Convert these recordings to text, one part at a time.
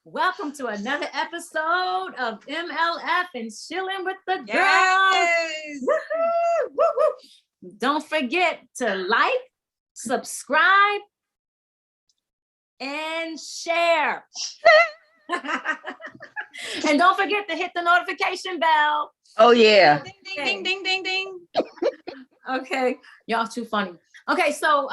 Welcome to another episode of MLF and Chillin with the Girlz. Yes. Woo-hoo, woo-hoo. Don't forget to like, subscribe, and share. And don't forget to hit the notification bell. Oh yeah. Ding, ding, ding, ding, ding. Okay, y'all too funny. Okay, so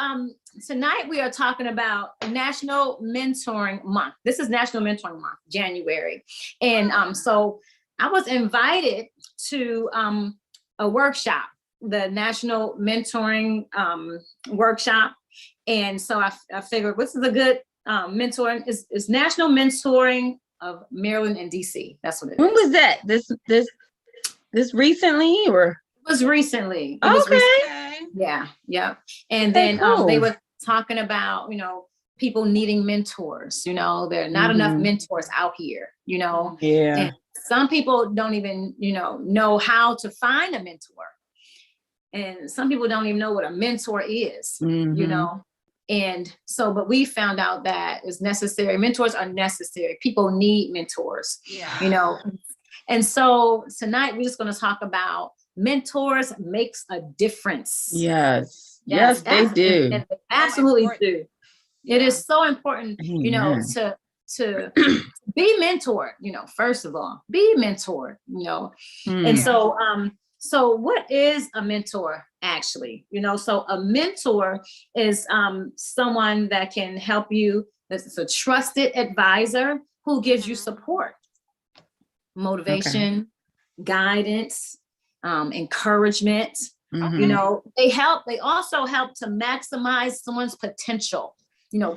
tonight we are talking about National Mentoring Month. This is National Mentoring Month, January. And so I was invited to a workshop, the National Mentoring workshop. And so I figured this is a good mentoring. It's National Mentoring of Maryland and DC. That's what it is. When was that? This recently or? It was recently. Okay. Yeah. And Okay, then cool. they were talking about, people needing mentors. There are not enough mentors out here, Yeah. And some people don't even, know how to find a mentor. And some people don't even know what a mentor is, And so, but we found out that it's necessary. Mentors are necessary. People need mentors, And so tonight we're just going to talk about mentors makes a difference. Yes, they do. And they absolutely do. Yeah. It is so important, to be mentored, first of all, be mentored, And so what is a mentor actually? So a mentor is someone that can help you. It's a trusted advisor who gives you support, motivation, guidance, encouragement. They also help to maximize someone's potential,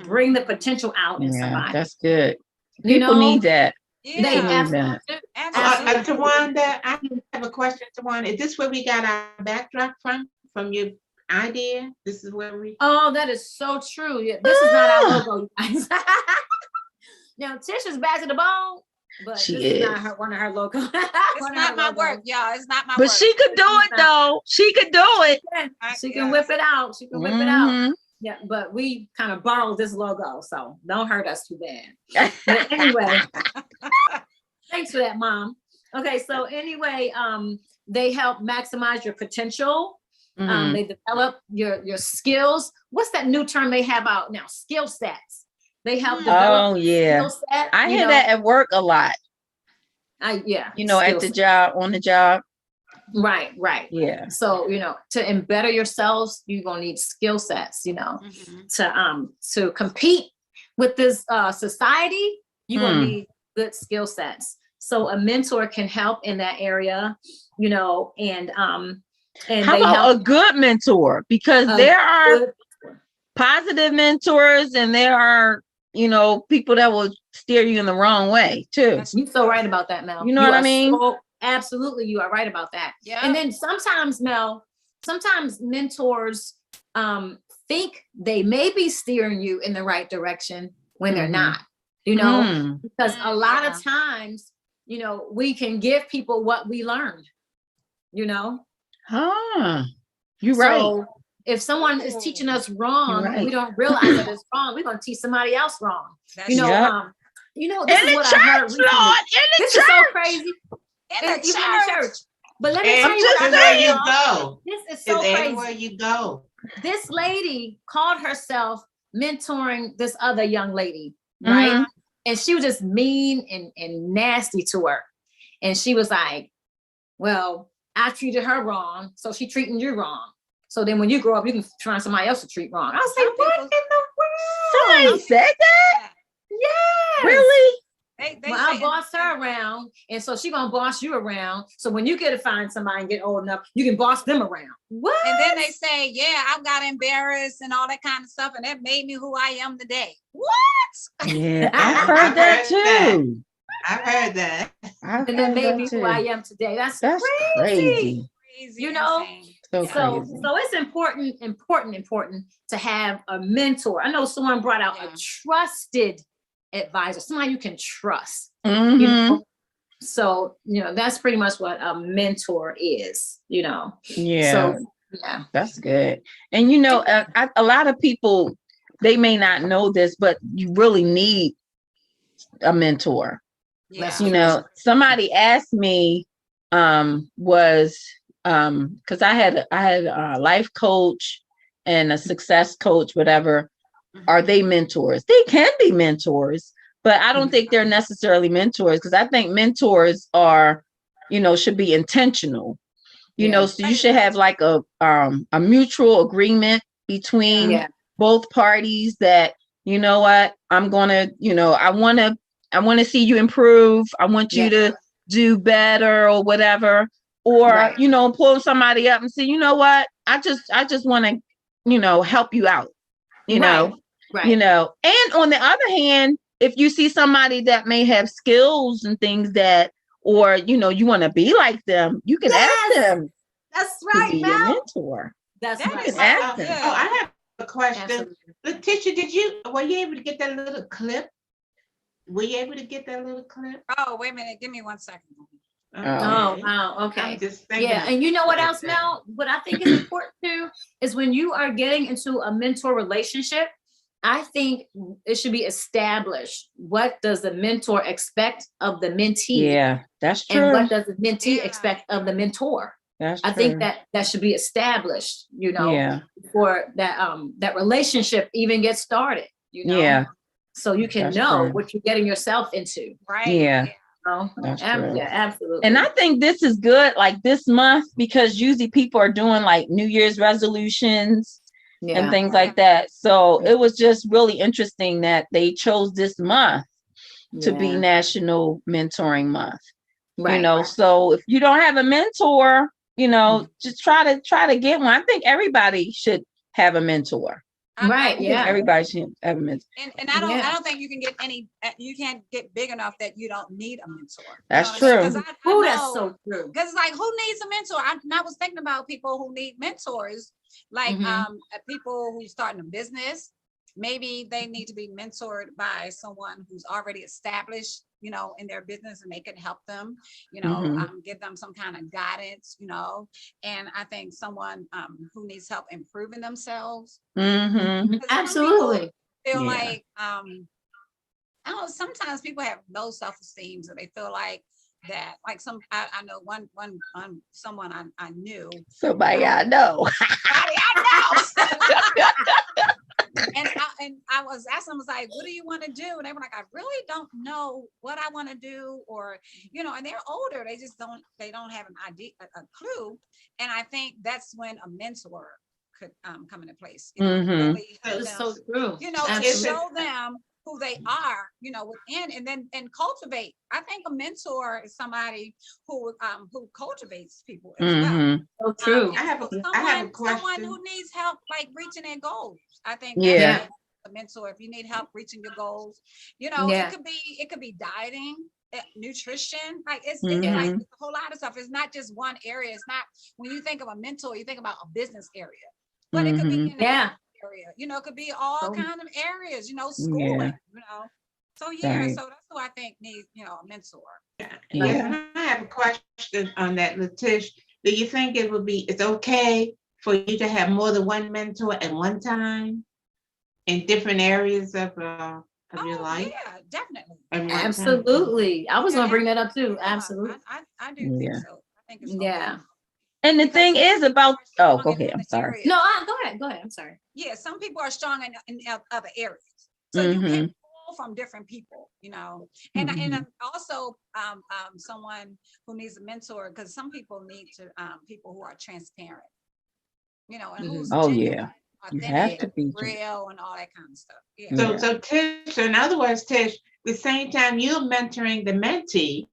bring the potential out in somebody. That's good. People need that. Yeah. They absolutely do. Tawanda, I have a question, Tawanda. Is this where we got our backdrop from your idea? This is where we. Oh, that is so true. Yeah, this is not our logo, you guys. Now Tish is back to the bone, but She this is. is not one of her logos. It's not my work, y'all. It's not my work. But she could do it though. She could do it. She can whip it out. She can whip it out. Mhm. Yeah, but we kind of borrowed this logo, so don't hurt us too bad. But anyway, thanks for that, Mom. Okay, so anyway, they help maximize your potential. Mhm. They develop your skills. What's that new term they have out now? Skill sets. They help develop Oh yeah. skill sets. I hear that at work a lot. At At the job, on the job. Right. Yeah. So, to better yourselves, you're gonna need skill sets, to compete with this society, you're gonna need good skill sets. So a mentor can help in that area, and How about a good mentor? Because there are positive mentors and there are, people that will steer you in the wrong way too. You're so right about that, Mel. You know what I mean? Absolutely, you are right about that. Yeah. And then sometimes, Mel, mentors think they may be steering you in the right direction when they're not, because a lot of times, we can give people what we learned, You're right. So if someone is teaching us wrong, Right. we don't realize that it's wrong. We're going to teach somebody else wrong. That's This in is the what church, I heard recently. Lord, in the This church. is so crazy. in the Even in the church. But let me And tell you what I everywhere heard, you y'all. go. This is It's so everywhere crazy. you go. This lady called herself mentoring this other young lady, right? And she was just mean and nasty to her. And she was like, well, I treated her wrong, so she treating you wrong. So then when you grow up, you can find somebody else to treat wrong. I was like, what in the world? Somebody said that? Yes. Really? They Well, I say- bossed her around, and so she gonna boss you around. So when you get to find somebody and get old enough, you can boss them around. What? And then they say, yeah, I got embarrassed and all that kind of stuff, and that made me who I am today. What? Yeah, I've heard that too. I've heard that. And that made me who I am today. That's That's crazy. Crazy, You know? insane. So So crazy. it's important to have a mentor. I know someone brought out Yeah. a trusted advisor, somebody you can trust. Mhm. You know? So, that's pretty much what a mentor is, Yeah. So, yeah. That's good. And a lot of people, they may not know this, but you really need a mentor. Yeah. You know, somebody asked me, because I had a life coach and a success coach, whatever. Are they mentors? They can be mentors, but I don't think they're necessarily mentors, because I think mentors are, you know, should be intentional. You know, so you should have like a mutual agreement between both parties that, you know what, I'm gonna, you know, I want to see you improve. I want you to do better or whatever. Or, you know, pull somebody up and say, you know what, I just want to, you know, help you out, you know, you know. And on the other hand, if you see somebody that may have skills and things that, or, you know, you want to be like them, you can ask them. That's to be a mentor. That's That right. is Ask so them. good. Oh, I have a question. Absolutely. Letitia, were you able to get that little clip? Were you able to get that little clip? Oh, wait a minute. Give me 1 second. Oh, wow. I'm Okay. just thinking Yeah. And you know what else, Mel? What I think is important too is when you are getting into a mentor relationship, I think it should be established. What does the mentor expect of the mentee? Yeah, that's true. And what does the mentee expect of the mentor? That's I true. think that should be established, you know, Yeah. before that relationship even gets started, you know. Yeah. So you can That's know true. what you're getting yourself into. Right. Yeah. You know? That's true. Yeah, absolutely. And I think this is good, like this month, because usually people are doing like New Year's resolutions and things like that. So it was just really interesting that they chose this month to be National Mentoring Month. Right. You know, so if you don't have a mentor, you know, just try to get one. I think everybody should have a mentor. Right. I think everybody should have a mentor. And I don't think you can get you can't get big enough that you don't need a mentor. That's true. That's so true. Because it's like, who needs a mentor? I was thinking about people who need mentors, like people who starting a business. Maybe they need to be mentored by someone who's already established, you know, in their business, and they can help them, you know, give them some kind of guidance, you know. And I think someone who needs help improving themselves. Absolutely. Feel like I don't know, sometimes people have low self-esteem, so they feel like that, like I know someone I knew. Somebody I know. And I was asking them, was like, what do you want to do? And they were like, I really don't know what I want to do, or, you know, and they're older. They don't have an idea, a clue. And I think that's when a mentor could come into place. You know, really That's so true. You know, to show them who they are, you know, within, and cultivate. I think a mentor is somebody who cultivates people as well. So true. I have a question. Someone who needs help, like reaching their goals. I think that's a mentor. If you need help reaching your goals, you know, it could be dieting, nutrition, like it's like a whole lot of stuff. It's not just one area. It's not, when you think of a mentor, you think about a business area, but it could be in area. You know, it could be all kind of areas, you know, schooling, you know. So so that's who I think needs, you know, a mentor. I have a question on that, Letitia. Do you think it's okay for you to have more than one mentor at one time in different areas of your life? Yeah, definitely. Absolutely. I was gonna bring that up too. Absolutely. I do think so. I think it's okay. And the thing is about, go ahead. I'm sorry. No, go ahead. I'm sorry. Yeah, some people are strong in other areas. So you can pull from different people, you know. And also someone who needs a mentor, because some people need to people who are transparent, you know, and who's genuine, you have to be real and all that kind of stuff. Yeah. So Tish, in other words, Tish, the same time you're mentoring the mentee,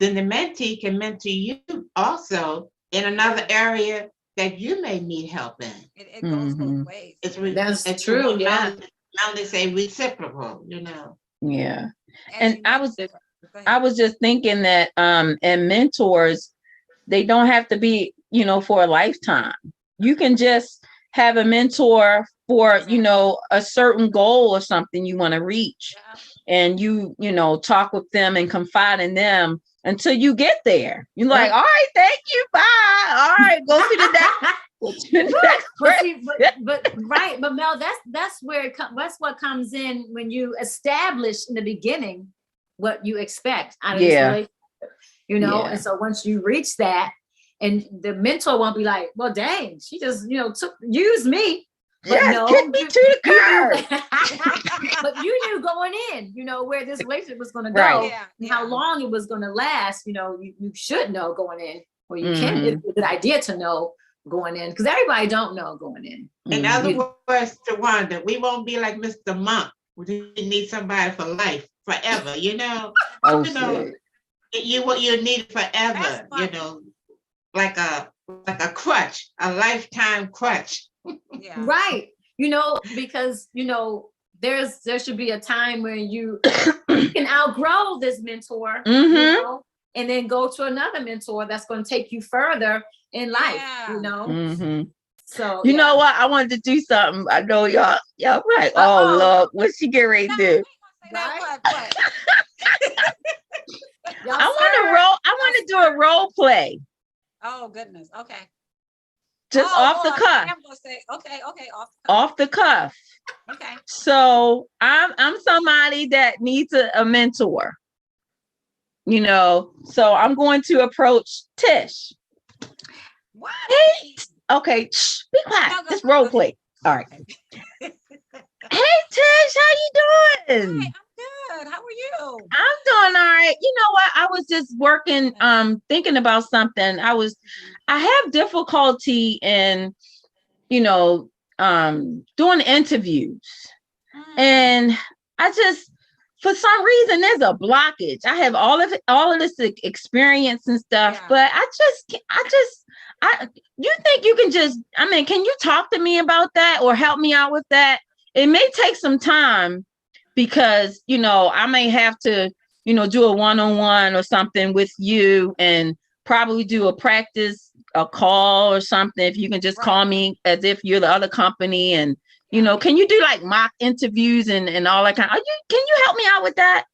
then the mentee can mentor you also in another area that you may need help in. It goes both ways. That's true. Now they say reciprocal, you know. Yeah. And I was just thinking that and mentors, they don't have to be, you know, for a lifetime. You can just have a mentor for, you know, a certain goal or something you want to reach. And you know, talk with them and confide in them until you get there. You're like, all right, thank you, bye. All right, go to the next. But Mel, that's where that's what comes in when you establish in the beginning what you expect out of this Yeah. relationship, you know? Yeah. And so once you reach that, and the mentor won't be like, well, dang, she just, you know, used me. But Yes, no, kick me to the curb. but you knew going in, you know, where this relationship was going to go, Right. and how long it was going to last. You know, you should know going in, or you Mm-hmm. can. It's a good idea to know going in, because everybody don't know going in. In Mm-hmm. other words, Tawanda, we won't be like Mr. Monk. We need somebody for life, forever. You know, Oh, you know, you need forever. You know, like a crutch, a lifetime crutch. Yeah. Right. You know, because, you know, there should be a time when you can outgrow this mentor, you know, and then go to another mentor that's going to take you further in life, you know. Mm-hmm. So you know what? I wanted to do something. I know y'all right. Oh Lord, what's she getting ready to do? Right? I want to do a role play. Oh goodness. Okay. Just off the cuff. I'm gonna say okay, off the cuff. Okay. So I'm somebody that needs a mentor. You know, so I'm going to approach Tish. What? Hey, okay, shh, be quiet. This role play. All right. Hey Tish, how you doing? Hi, I'm good. How are you? I'm doing all right. You know what? I was just working, thinking about something. I have difficulty in, you know, doing interviews. And I just, for some reason, there's a blockage. I have all of this experience and stuff, but you think you can just, can you talk to me about that or help me out with that? It may take some time because, you know, I may have to, you know, do a one-on-one or something with you and probably do a call or something. If you can just call me as if you're the other company and, you know, can you do like mock interviews and all that kind of, can you help me out with that?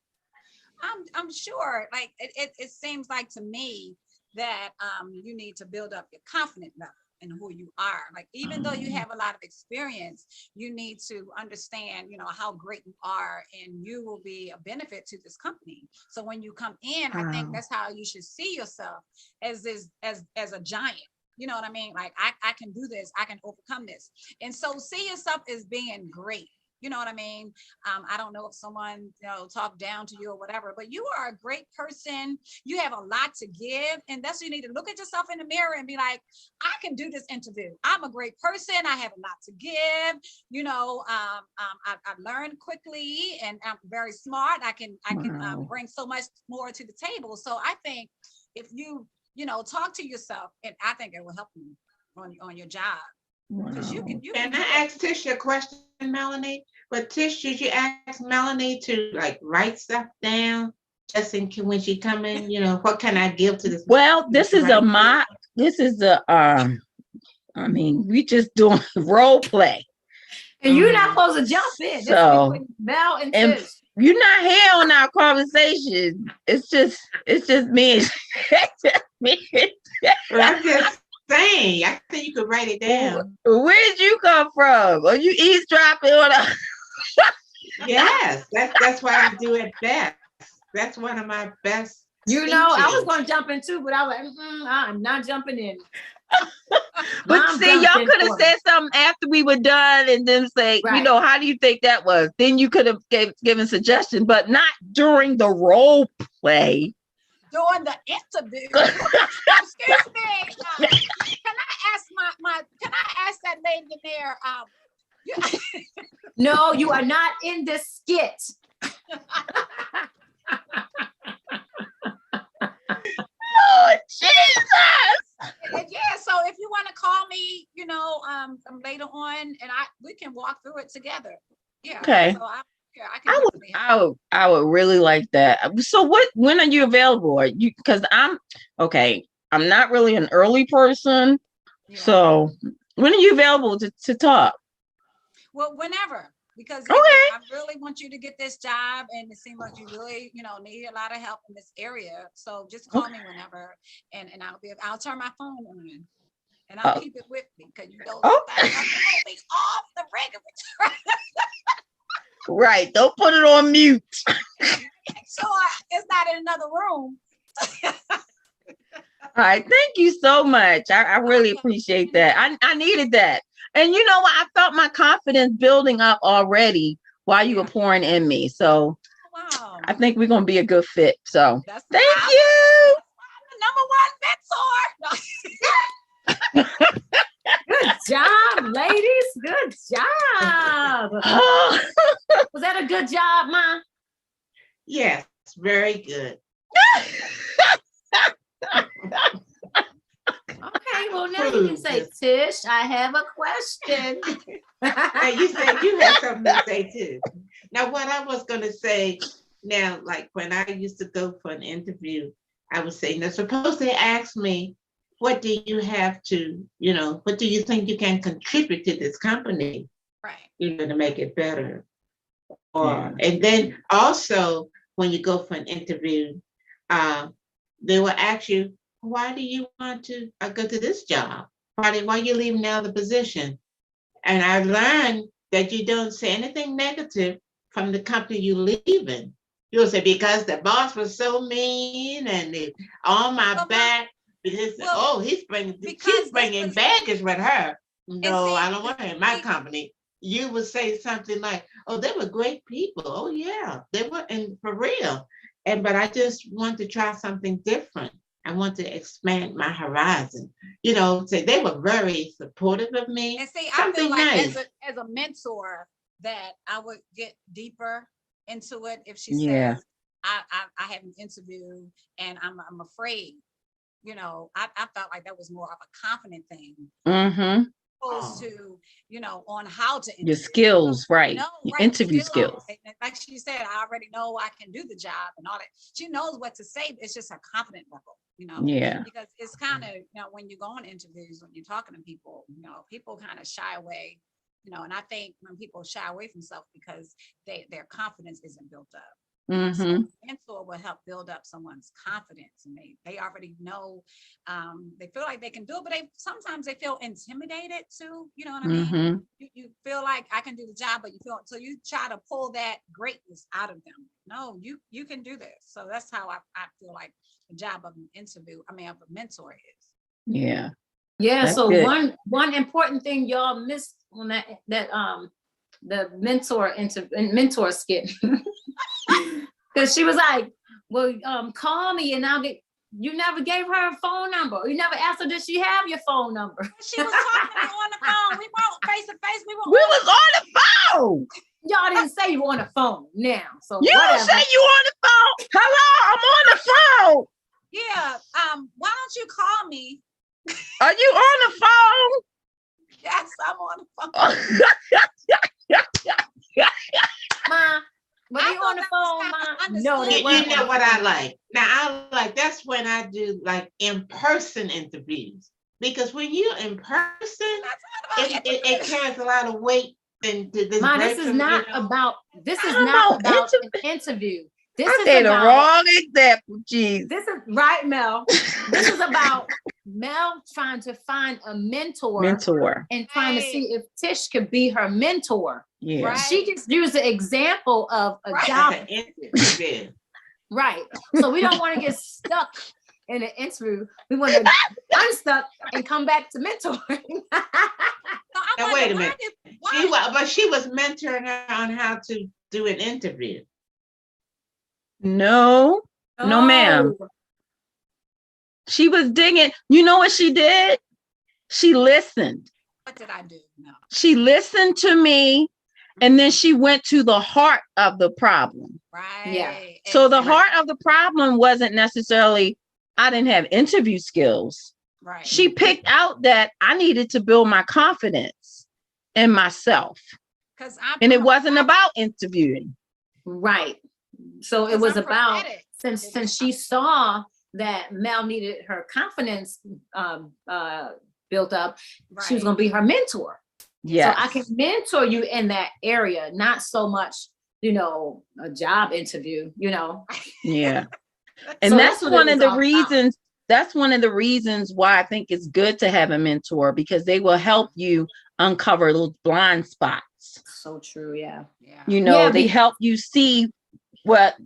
I'm sure. Like it seems like to me that you need to build up your confidence level in who you are. Like even though you have a lot of experience, you need to understand, you know, how great you are, and you will be a benefit to this company. So when you come in, I think that's how you should see yourself, as a giant. You know what I mean? Like I can do this, I can overcome this. And so see yourself as being great. You know what I mean? I don't know if someone, you know, talked down to you or whatever, but you are a great person. You have a lot to give. And that's what you need to look at yourself in the mirror and be like, I can do this interview. I'm a great person. I have a lot to give. You know, I learn quickly and I'm very smart. I can bring so much more to the table. So I think if you know, talk to yourself, and I think it will help you on your job. Because you can. Can I ask Tish a question, Melanie? But Tish, should you ask Melanie to like write stuff down just in case when she come in? You know, what can I give to this? Well, this is a mock. This is we just doing role play. And you're not supposed to jump in. So, this is Mel and Tish. You're not here on our conversation. It's just me. Well, I'm just saying. I think you could write it down. Where'd you come from? Are you eavesdropping on a? Yes, that's what I do at best. That's one of my best. You know, I was going to jump in too, but I was I'm not jumping in. But see, y'all could have said something after we were done and then say, you know, how do you think that was? Then you could have given suggestions, but not during the role play. During the interview. Excuse me. Can I ask that lady in there? No, you are not in this skit. Oh, Jesus. Yeah, so if you want to call me, you know, later on, and we can walk through it together. Yeah. Okay. So I would really like that. So when are you available? Because I'm not really an early person. Yeah. So when are you available to talk? Well, whenever. Because I really want you to get this job, and it seems like you really, you know, need a lot of help in this area. So just call me whenever, and I'll turn my phone on, and I'll keep it with me, because you know sometimes I can be off the regular. Right, don't put it on mute. So it's not in another room. All right. Thank you so much. I really appreciate that. I needed that. And you know what? I felt my confidence building up already while you were pouring in me. So Wow. I think we're going to be a good fit. So That's thank you. The number one mentor. Good job, ladies. Good job. Was that a good job, Ma? Yes, very good. Okay, well now you can say, Tish, I have a question. Now you said you had something to say too. Now what I was gonna say now, like when I used to go for an interview, I would say, now suppose they ask me, what do you have to, what do you think you can contribute to this company? Right. To make it better. And then also when you go for an interview, they will ask you, why do you want to go to this job? Why are you leaving now the position? And I learned that you don't say anything negative from the company you leaving. You'll say, because the boss was so mean and they on my back. Because, she's bringing baggage with her. No, I don't want her in my company. You would say something like, oh, they were great people. Oh, yeah, they were, and for real. But I just want to try something different. I want to expand my horizon. Say they were very supportive of me. And see, I feel like as a mentor that I would get deeper into it if she says, I have an interview and I'm afraid. I felt like that was more of a confident thing. Mm-hmm. Opposed to, on how to interview. Your skills, right? Your interview skills. Like she said, I already know I can do the job and all that. She knows what to say. It's just her confident level, Yeah. Because it's kind of, when you go on interviews, when you're talking to people, people kind of shy away, and I think when people shy away from stuff because their confidence isn't built up. Mm-hmm. So a mentor will help build up someone's confidence, and they already know, they feel like they can do it, but sometimes they feel intimidated too. You know what I mean? Mm-hmm. You feel like I can do the job, but so you try to pull that greatness out of them. No, you can do this. So that's how I feel like the job of of a mentor is. Yeah. Yeah. That's so good. one important thing y'all missed on that the mentor skit. Because she was like, well, call me and I'll get, you never gave her a phone number. You never asked her, did she have your phone number? She was talking on the phone. We weren't face to face. We was on the phone. Y'all didn't say you were on the phone now. So you whatever. Say you on the phone. Hello, I'm on the phone. Yeah. Why don't you call me? Are you on the phone? Yes, I'm on the phone. Ma, when you on the phone, Ma, no, they weren't. You know what I like? Now that's when I do like in-person interviews. Because when you're in person, it carries a lot of weight. Ma, this is not about an interview. This is the wrong example, geez. This is right, Mel. This is about Mel trying to find a mentor and trying to see if Tish could be her mentor. Yeah. Right. She just used the example of a job. Right. So we don't want to get stuck in an interview. We want to unstuck and come back to mentoring. Now wait a minute. She was mentoring her on how to do an interview. No, ma'am. She was digging. You know what she did? She listened. What did I do? No. She listened to me, and then she went to the heart of the problem. Right. Yeah. So the heart of the problem wasn't necessarily I didn't have interview skills. Right. She picked out that I needed to build my confidence in myself. And it wasn't about interviewing. Right. So it was about, since she saw that Mel needed her confidence built up, she was going to be her mentor. Yeah. So I can mentor you in that area, not so much, a job interview, Yeah. And so that's one of the reasons. That's one of the reasons why I think it's good to have a mentor, because they will help you uncover those blind spots. So true. Yeah. They help you see what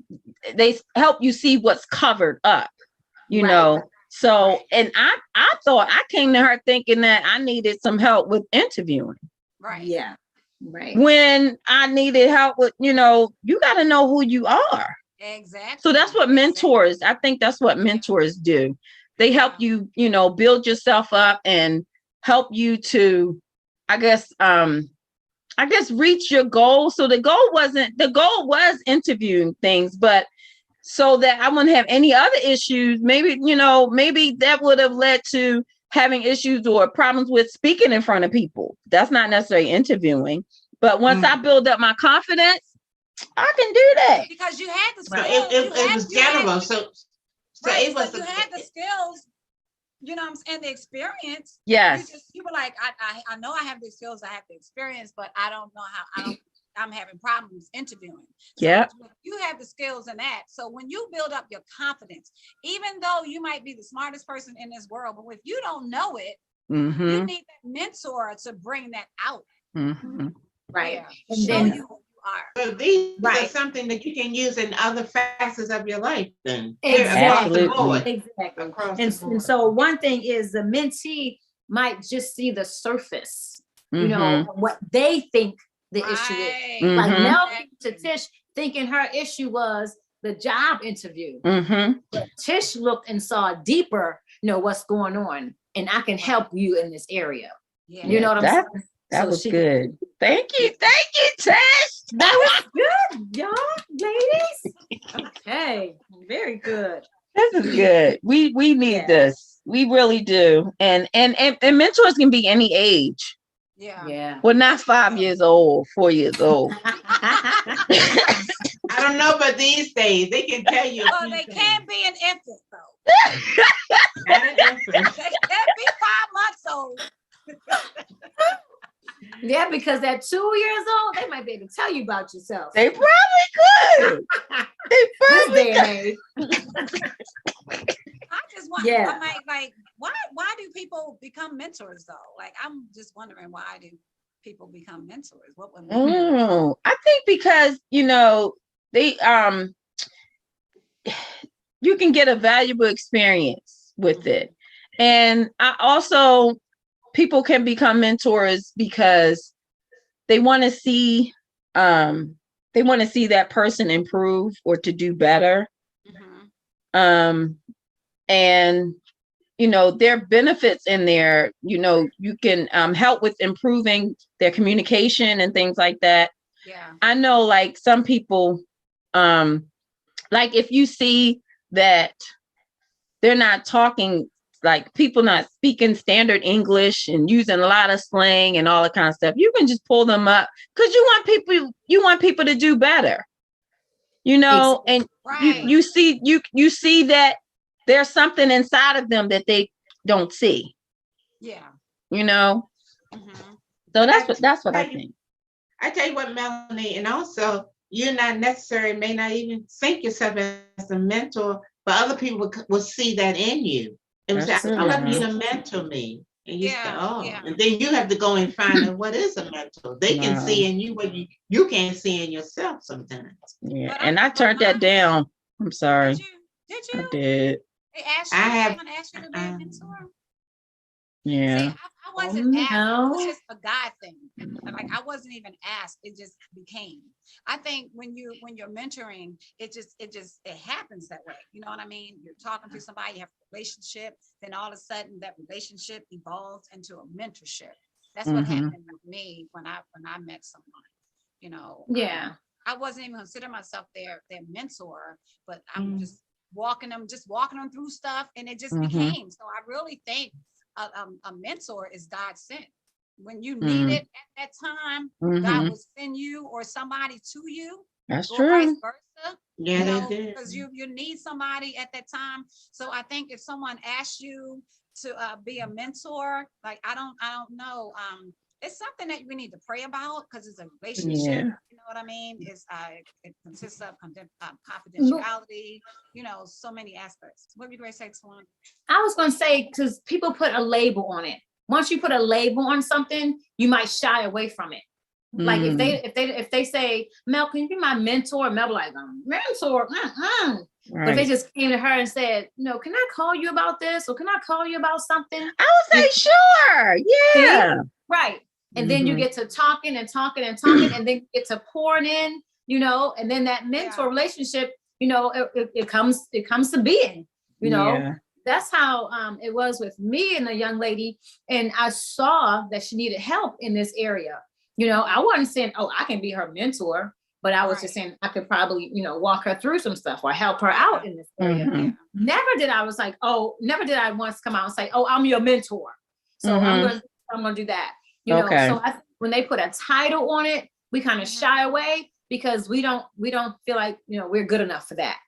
they help you see what's covered up, you Right. know. So, and I thought I came to her thinking that I needed some help with interviewing. Right. Yeah. Right. When I needed help with, you got to know who you are. Exactly. So that's what mentors, I think that's what mentors do. They help you, build yourself up and help you to, I guess, reach your goal. So the goal was interviewing things, but so that I wouldn't have any other issues. Maybe, maybe that would have led to having issues or problems with speaking in front of people. That's not necessarily interviewing. But once I build up my confidence, I can do that. Because you had the So skills. it was general. So right, it was so you had the skills, and the experience. Yes. You were like, I know I have the skills, I have the experience, but I don't know how I'm having problems interviewing. So Yeah. you have the skills in that. So when you build up your confidence, even though you might be the smartest person in this world, but if you don't know it, you need that mentor to bring that out. Right. And And show then you who you are. So these are Right. something that you can use in other facets of your life then. Exactly. Across the board. Exactly. Across the And board. so one thing is the mentee might just see the surface, what they think the issue is. Right. Like Mel came Exactly. to Tish thinking her issue was the job interview. But Tish looked and saw deeper, what's going on, and I can help you in this area. Yeah. You know what I'm saying? That So was she- good. Thank you, Tish. That was good, y'all, ladies. Okay, very good. This is good. We need Yeah. this. We really do. And mentors can be any age. Yeah. Yeah. Well, not 5 years old, 4 years old. I don't know, but these days they can tell you. Well, they can't be an infant though. Not an infant. They can't be 5 months old. Yeah, because at 2 years old, they might be able to tell you about yourself. They probably could. They This probably day and could. age. I just want, Yeah. I'm like, why do people become mentors though? Like, I'm just wondering, why do people become mentors? What would make them? I think because, they you can get a valuable experience with it. And I also, people can become mentors because they want to see that person improve or to do better. And there are benefits in there. You can help with improving their communication and things like that. Yeah. I know, like, some people, like, if you see that they're not talking, like, people not speaking standard English and using a lot of slang and all that kind of stuff, you can just pull them up because you want people to do better, and Right. you see that there's something inside of them that they don't see, Yeah. so that's what I think. I tell you what, Melanie, and also you're not necessarily, may not even think yourself as a mentor, but other people will see that in you. And will say, That's I true. love you to mentor me. And you say, Yeah. and then you have to go and find out what is a mentor. They can Wow. see in you what you can't see in yourself sometimes. Yeah, But and I turned that down. I'm sorry. Did I you? did. They asked you, I have- someone asked you to be a mentor? Yeah. See, I wasn't asked. It no. was just a God thing. Like, I wasn't even asked. It just became. I think when you're mentoring, it happens that way. You know what I mean? You're talking to somebody, you have a relationship, then all of a sudden that relationship evolves into a mentorship. That's what happened with me when I met someone. Yeah. I wasn't even considering myself their mentor, but I'm just walking them through stuff, and it just became. So I really think a mentor is God sent. When you need it at that time, God will send you or somebody to you. That's or true. Vice versa. Yeah, they did. Because you need somebody at that time. So I think if someone asks you to be a mentor, like, I don't know. It's something that we need to pray about because it's a relationship. Yeah. You know what I mean? It consists of confidentiality. So many aspects. What were you going to say, Swan? I was going to say, because people put a label on it. Once you put a label on something, you might shy away from it. Like if they say, Mel, can you be my mentor? Mel be like, mentor. But if they just came to her and said, can I call you about this? Or can I call you about something? I would say, sure. Yeah. See? Right. And then you get to talking and talking and talking, and then you get to pouring in, and then that mentor relationship, it comes to being, That's how it was with me and a young lady. And I saw that she needed help in this area. I wasn't saying, oh, I can be her mentor, but I was just saying I could probably, walk her through some stuff or help her out in this area. Never did I once come out and say, oh, I'm your mentor. So I'm gonna do that. So when they put a title on it, we kind of shy away because we don't feel like, we're good enough for that.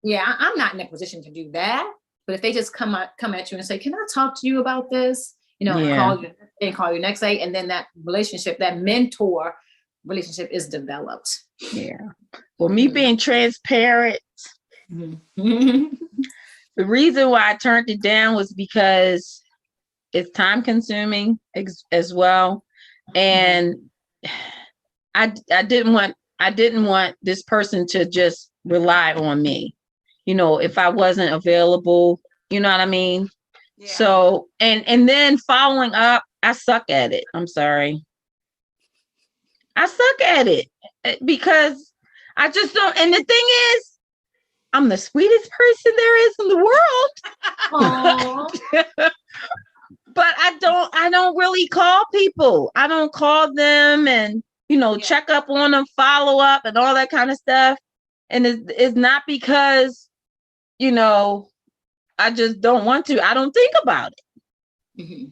Yeah, I'm not in a position to do that. But if they just come at you and say, can I talk to you about this? And call you next day. And then that relationship, that mentor relationship is developed. Yeah. Well, me being transparent, the reason why I turned it down was because it's time consuming as well. And I didn't want this person to just rely on me. If I wasn't available, you know what I mean? Yeah. So, and then following up, I suck at it. I'm sorry. I suck at it because I just don't. And the thing is, I'm the sweetest person there is in the world. But I don't really call people. I don't call them and, check up on them, follow up and all that kind of stuff. And it's not because, I just don't want to. I don't think about it.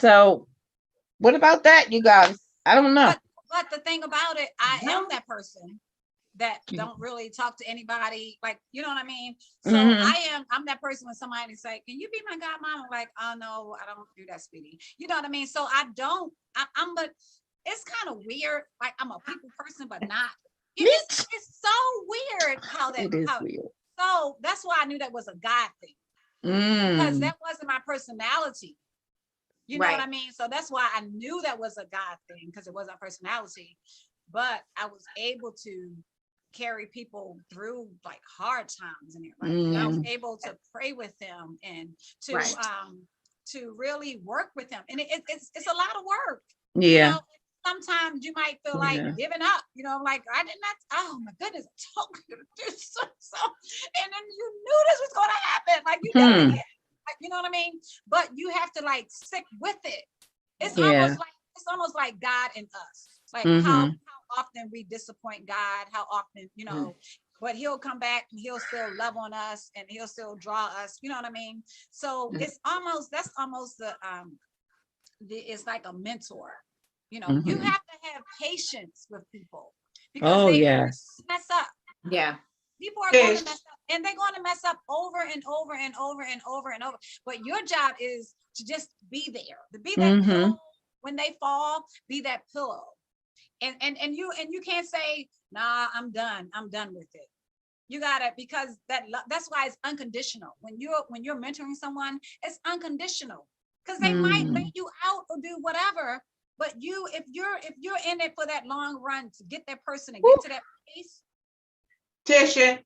So what about that, you guys? I don't know. But the thing about it, I am that person that don't really talk to anybody. Like, you know what I mean? So I'm that person when somebody say, can you be my godmom? I'm like, oh no, I don't do that, sweetie. You know what I mean? So but it's kind of weird. Like I'm a people person, but not. It's so weird how that is weird. So that's why I knew that was a God thing. Because that wasn't my personality. You know what I mean? So that's why I knew that was a God thing, because it wasn't a personality. But I was able to carry people through like hard times in their life. I was able to pray with them and to really work with them. And it's a lot of work. Yeah. Sometimes you might feel like giving up, like I did not, oh my goodness, I told you to do so, and then you knew this was going to happen. Like you never did. Like, you know what I mean? But you have to like stick with it. It's almost like God and us. Like how often we disappoint God, how often, but he'll come back and he'll still love on us and he'll still draw us. You know what I mean? So that's almost it's like a mentor. You have to have patience with people because they mess up. Yeah. People are going to mess up and they're going to mess up over and over and over and over and over. But your job is to just be there, to be that pillow when they fall, be that pillow. And you can't say, nah, I'm done with it. You gotta, because that's why it's unconditional. When you're mentoring someone, it's unconditional because they might lay you out or do whatever. But if you're in it for that long run to get that person and get to that place. Tisha,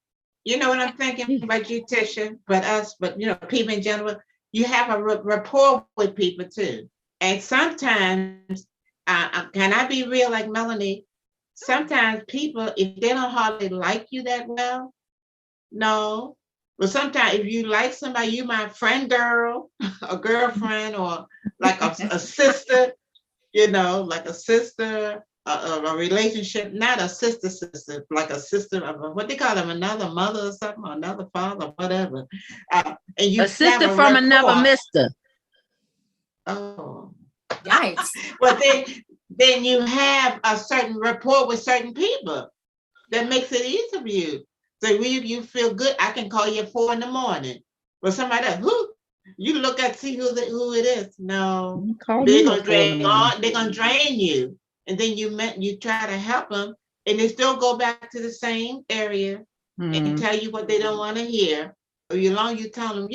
you know what I'm thinking about you, Tisha, but people in general, you have a rapport with people too. And sometimes, can I be real like Melanie? Sometimes people, if they don't hardly like you that well, no. But sometimes if you like somebody, you my friend girl, a girlfriend, or like a sister, like a sister, a relationship, not a sister, like a sister of what they call them, another mother or something, or another father, whatever. And you a sister from another mister. Oh, yikes! But then you have a certain rapport with certain people that makes it easy for you. So you feel good. I can call you at 4 a.m. But somebody else, who you look at, see who it is. No, they're gonna drain you, and then you try to help them, and they still go back to the same area and tell you what they don't want to hear. Or you tell them,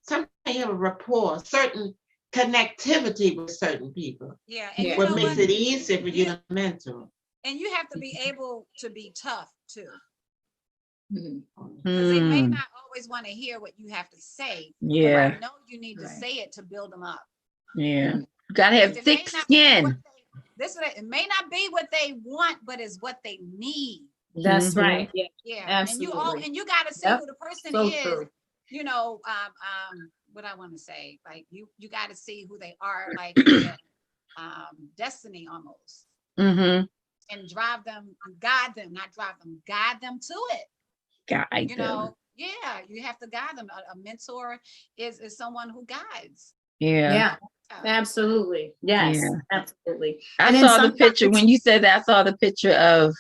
sometimes you have a rapport, certain connectivity with certain people. Yeah. And Yeah. you What know makes what? it easier for you to mentor. And you have to be able to be tough too. Mhm. Because they may Mm, not always want to hear what you have to say. yeah, But I know you need to Right. say it to build them up. yeah. Mm. Gotta have Because it may thick not be what skin. it may not be what they want, but it's what they need. That's Mhm. right. Yeah, Yeah. absolutely. And you gotta see Yep. who the person So is, true. you know, what I want to say, like you gotta see who they are, like their destiny almost. Mm-hmm. And guide them, not drive them, guide them to it. Guide You them. know, yeah, you have to guide them. A mentor is someone who guides. Yeah. Yeah, absolutely. Yes, Yeah. absolutely. I And then saw the sometimes picture when you said that. I saw the picture of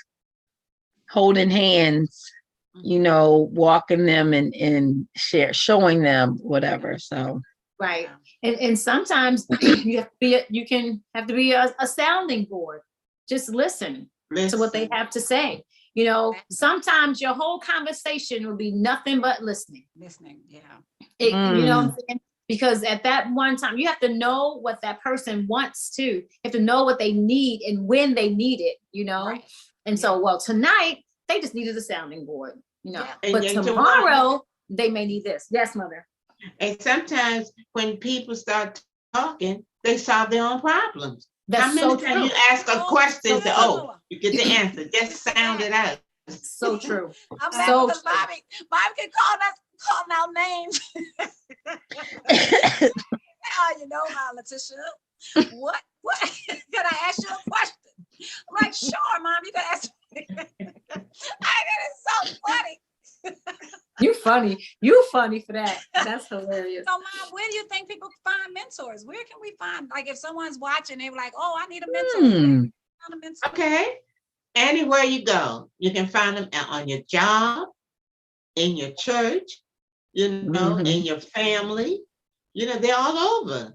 holding hands, you know, walking them and showing them whatever. So right. And sometimes you have to be a sounding board. Just listen to what they Listen. have to say. You know, sometimes your whole conversation will be nothing but listening. Listening, yeah. You know what I'm saying? Because at that one time, you have to know what that person wants to. You have to know what they need and when they need it, you know? Right. And so, well, tonight, they just needed a sounding board, you know? Yeah. But And tomorrow, they may need this. Yes, mother. And sometimes when people start talking, they solve their own problems. That's How many so times true. you ask a question, so say, you get the answer. Just sound it out. So true. I'm So laughing because Bobby can call out names. You know, Letitia, what? Can I ask you a question? I'm like, sure, Mom, you can ask me. That is so funny. You funny for that. That's hilarious. So, Mom, where do you think people find mentors? Where can we find, like, if someone's watching, they're like, oh, I need a mentor. Where can we find a mentor? Okay. Anywhere you go, you can find them on your job, in your church, you know, in your family. You know, they're all over.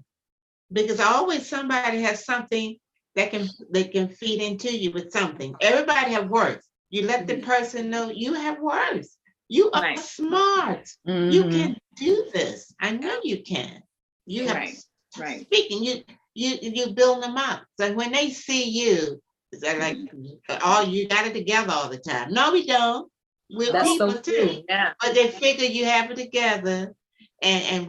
Because always somebody has something that they can feed into you with something. Everybody have worth. You let the person know you have worth. You are smart. You can do this. I know you can. You have speaking. You build them up. So when they see you, they're like, oh, you got it together all the time. No, we don't. We're That's people so too. Yeah. But they figure you have it together, and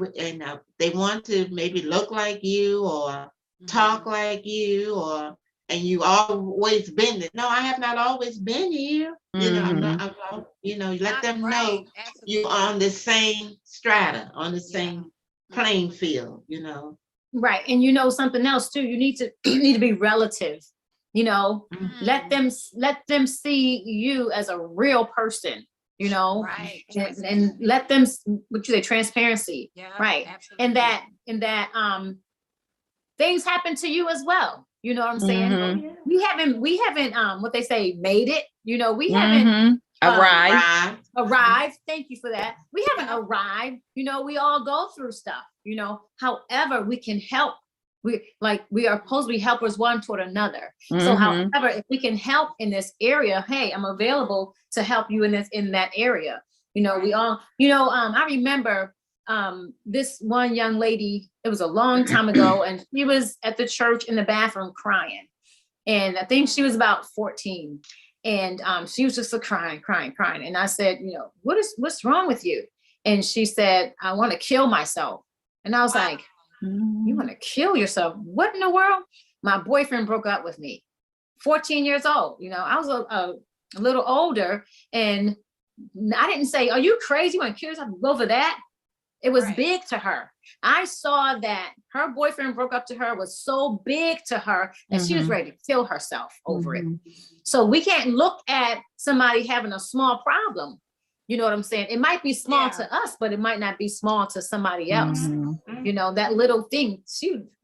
they want to maybe look like you or talk like you, and you always been there. No, I have not always been here. You know, I'm not. You know, let them know you're on the same strata, on the same playing field. You know. Right. And you know something else too. You need to be relative. You know, let them see you as a real person. You know, and let them, what you say, transparency. Yeah, right. Absolutely. And that things happen to you as well. You know what I'm saying? We haven't what they say, made it. You know, we haven't arrived. Thank you for that. We haven't arrived. You know, we all go through stuff, you know. However, we can help. We are supposed to be helpers one toward another. So however, if we can help in this area, hey, I'm available to help you in that area. You know, we all, you know, I remember this one young lady, it was a long time ago, and she was at the church in the bathroom crying. And I think she was about 14. And she was just crying. And I said, you know, what's wrong with you? And she said, I want to kill myself. And I was like, you want to kill yourself? What in the world? My boyfriend broke up with me. 14 years old. You know, I was a little older, and I didn't say, are you crazy? You want to kill yourself? Go for that. It was big to her. I saw that her boyfriend broke up to her was so big to her that she was ready to kill herself over it. So we can't look at somebody having a small problem. You know what I'm saying? It might be small to us, but it might not be small to somebody else. You know, that little thing,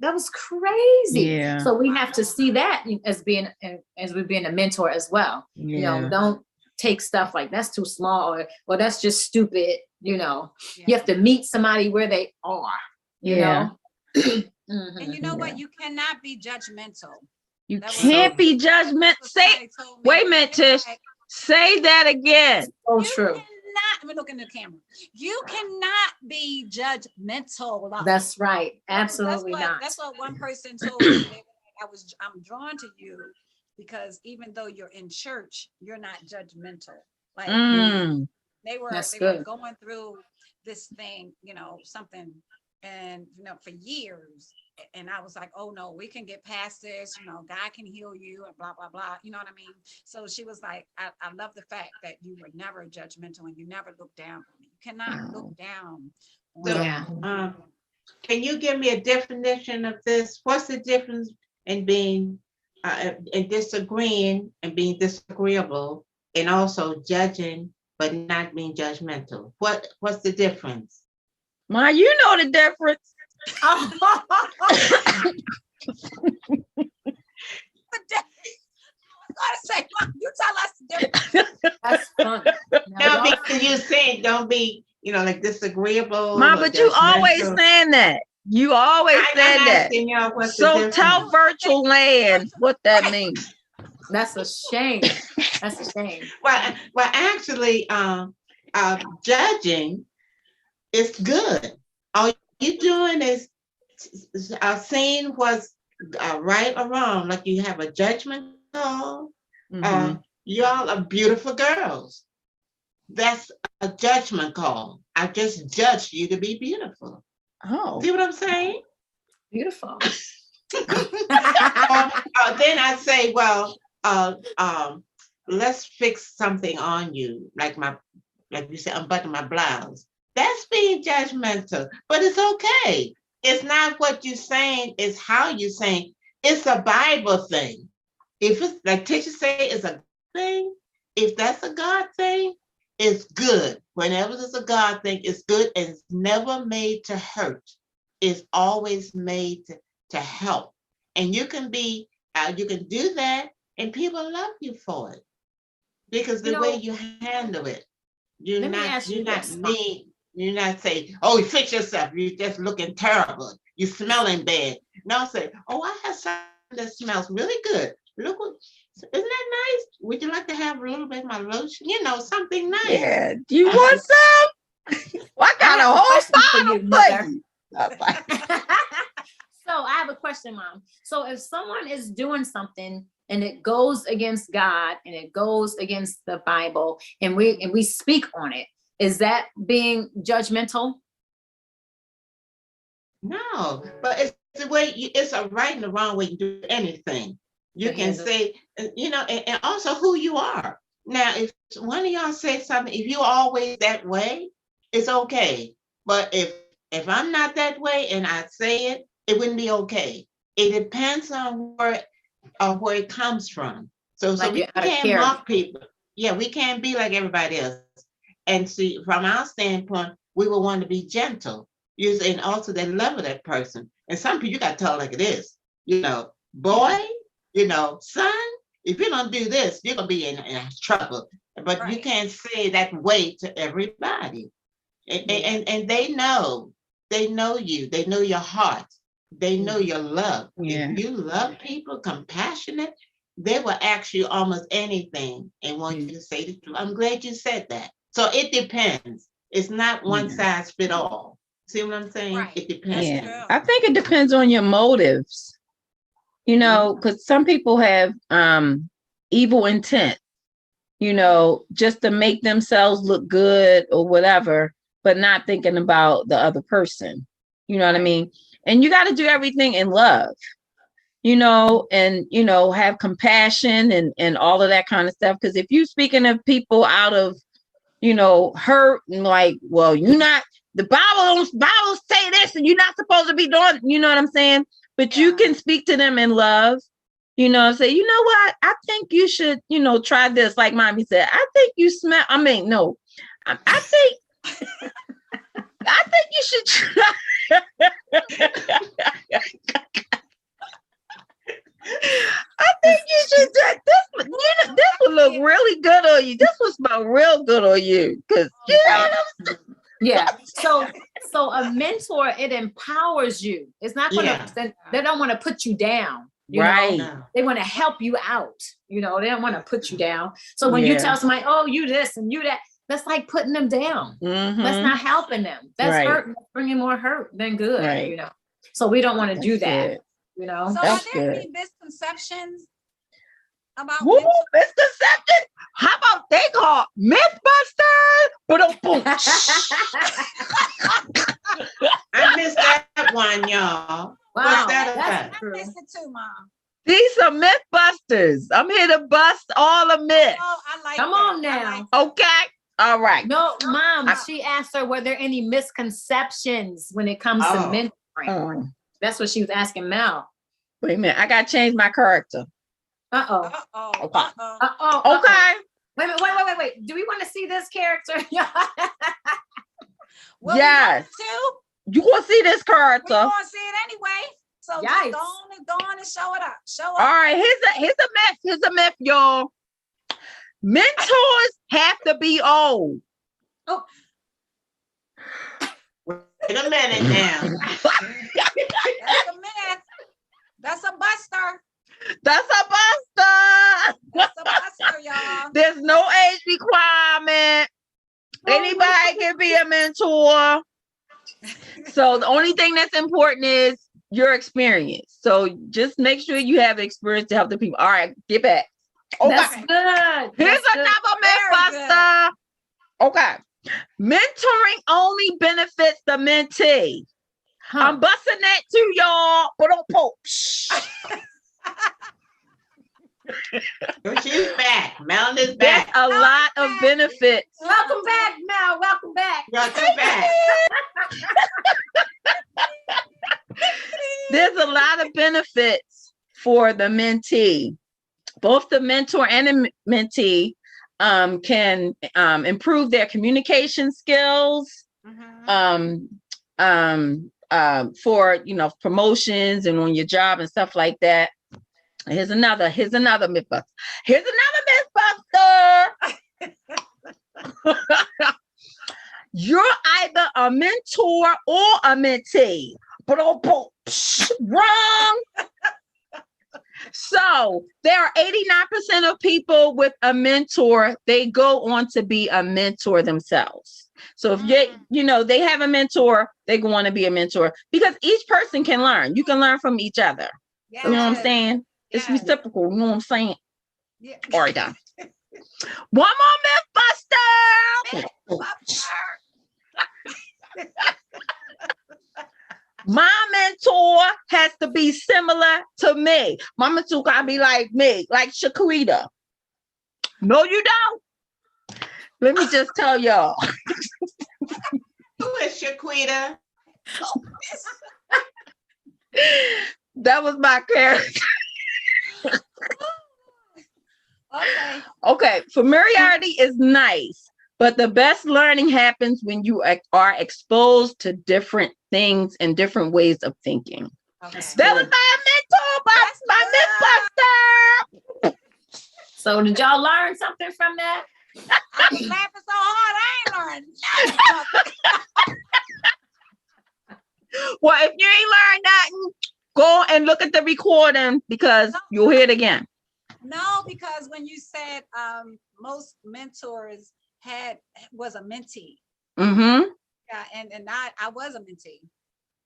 that was crazy. Yeah. So we have to see that as being a mentor as well. You know, don't take stuff like that's too small or that's just stupid. You know, you have to meet somebody where they are. You know, and you know what? You cannot be judgmental. You can't be judgmental. Wait a minute, Tish. Say that again. So true. even look in the camera. You cannot be judgmental. That's right. Absolutely not. That's what one person told me. They were like, I'm drawn to you because even though you're in church, you're not judgmental. Like they were going through this thing, something, and for years. And I was like, oh no, we can get past this, God can heal you and blah, blah, blah. You know what I mean? So she was like, I love the fact that you were never judgmental and you never looked down on me. You cannot look down on me. Can you give me a definition of this? What's the difference in being in disagreeing and being disagreeable, and also judging but not being judgmental? What's the difference? Ma, you know the difference. You tell us the difference. That's funny. No, because you're saying don't be, like disagreeable. Ma, but you always saying that. You always said that. So tell virtual land what that means. That's a shame. That's a shame. Well, actually, judging is good. All you're doing is seeing what's right or wrong. Like you have a judgment call. Y'all are beautiful girls. That's a judgment call. I just judged you to be beautiful. Oh, see what I'm saying? Beautiful. Then I say, well, let's fix something on you, like you said, unbutton my blouse. That's being judgmental, but it's okay. It's not what you're saying, it's how you're saying. It's a Bible thing. If it's like teachers say, it's a thing. If that's a God thing, it's good. Whenever it's a God thing, it's good, and it's never made to hurt. It's always made to help. And you can be, you can do that, and people love you for it because the way you handle it. You're not mean. You're not saying, "Oh, fix yourself. You're just looking terrible. You're smelling bad." No, say, "Oh, I have something that smells really good. Look, isn't that nice? Would you like to have a little bit of my lotion? Something nice." Yeah. Do you want some? Well, I got a whole bottle for you. So I have a question, Mom. So if someone is doing something and it goes against God and it goes against the Bible, and we speak on it, is that being judgmental? No, but it's the way it's a right and a wrong way to do anything. You can say, and also who you are. Now, if one of y'all says something, if you're always that way, it's okay. But if I'm not that way and I say it, it wouldn't be okay. It depends on where it comes from. So we can't mock people. Yeah, we can't be like everybody else. And see, from our standpoint, we will want to be gentle. And also they love that person. And some people you got to tell like it is. Boy, son, if you don't do this, you're gonna be in trouble. But you can't say that way to everybody. And they know you, they know your heart, they know your love. Yeah. If you love people, compassionate, they will ask you almost anything and want you to say the truth. I'm glad you said that. So it depends. It's not one size fit all. See what I'm saying? Right. It depends. Yeah. I think it depends on your motives. Because some people have evil intent, just to make themselves look good or whatever, but not thinking about the other person. You know what I mean? And you got to do everything in love, and, have compassion and all of that kind of stuff. Because if you speaking of people out of, hurt and like, well, the Bible say this and you're not supposed to be doing, you know what I'm saying? But you can speak to them in love, say, you know what? I think you should, try this. Like Mommy said, I think you smell. I mean, no, I think you should try. I think you should try this. This would look really good on you. This would smell real good on you. Because Yeah. So a mentor, it empowers you. It's not gonna, they don't want to put you down. Right. They want to help you out. They don't want to put you down. So when you tell somebody, oh, you this and you that, that's like putting them down. That's Mhm. not helping them. That's Right. hurt, bringing more hurt than good, Right. you know. So we don't want to do That's that, good. you know. So That's are there good. any misconceptions about Woo, mental? misconception. How about they call Mythbusters? Boom, boom. I missed that one, y'all. What's Wow, that that's about? I true. missed it too, Mom. These are Mythbusters. I'm here to bust all the myths. Oh, I like Come that. on I now. like that. Okay. All right. No, Mom, I- she asked her, were there any misconceptions when it comes to Oh. mentoring? That's what she was asking Mel. Wait a minute. I gotta change my character. Uh-oh. Uh-oh. Okay. Uh-oh. Uh-oh. Okay. Wait a minute, wait. Do we want to see this character? Well, Yes. we want You gonna see this to. We character. want to see it anyway. So Yikes. just go on and show it up. Show All up. right. Here's a myth. Here's a myth, y'all. Mentors have to be old. Wait a minute now. That's a myth. That's a buster. That's a buster. That's a buster, y'all. There's no age requirement. Anybody can be a mentor. So the only thing that's important is your experience. So just make sure you have experience to help the people. All right, get back. Okay. That's good. Here's That's good. another Very mythbuster. Okay. Mentoring only benefits the mentee. Huh. I'm busting that too, y'all. But don't poke. She's back. Melon is There's back. a lot of benefits. Welcome back, Mel. Welcome back. Welcome back. There's a lot of benefits for the mentee. Both the mentor and the mentee can improve their communication skills Mhm. for promotions and on your job and stuff like that. Here's another mythbuster. Here's another mythbuster. You're either a mentor or a mentee. But wrong. So there are 89% of people with a mentor, they go on to be a mentor themselves. So if they have a mentor, they go on to be a mentor because each person can learn. You can learn from each other. Yes. You know what I'm saying? It's Yes. reciprocal. You know what I'm saying? Yeah. All right, done. One more mythbuster. My mentor has to be similar to me. My mentor gotta be like me, like Shaquita. No, you don't. Let me just tell y'all. Who is Shaquita? That was my character. Okay. Okay, familiarity is nice, but the best learning happens when you are exposed to different things and different ways of thinking. Okay. That was my mentor, my mythbuster. So did y'all learn something from that? I was laughing so hard, I ain't learned nothing. Well, if you ain't learned nothing, go and look at the recording because you'll hear it again. No, because when you said most mentors was a mentee. Mm-hmm. Yeah, and I was a mentee.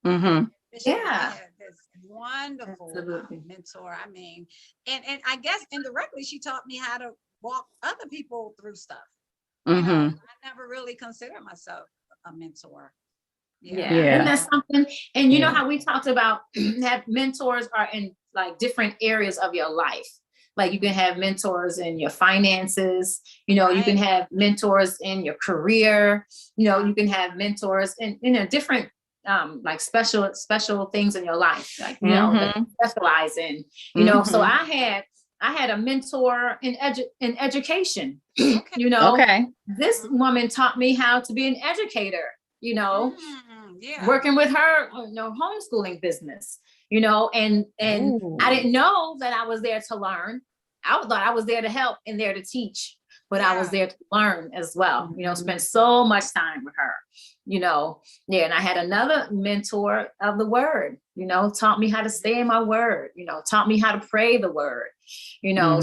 Mm-hmm. Michelle, Yeah. I had this wonderful Absolutely. mentor. I mean, and I guess indirectly she taught me how to walk other people through stuff. You know, Mm-hmm. I never really considered myself a mentor. Yeah. Yeah. Isn't that something? And you know Yeah. how we talked about have mentors are in like different areas of your life. Like you can have mentors in your finances, you can Right. have mentors in your career, you can have mentors in, different like special things in your life, like, that you specialize in, so I had a mentor in education, Okay. this woman taught me how to be an educator, Yeah. working with her, homeschooling business, and Ooh. I didn't know that I was there to learn. I thought I was there to help and there to teach, but I was Yeah. there to learn as well, spend so much time with her, and I had another mentor of the word, taught me how to stay in my word, taught me how to pray the word,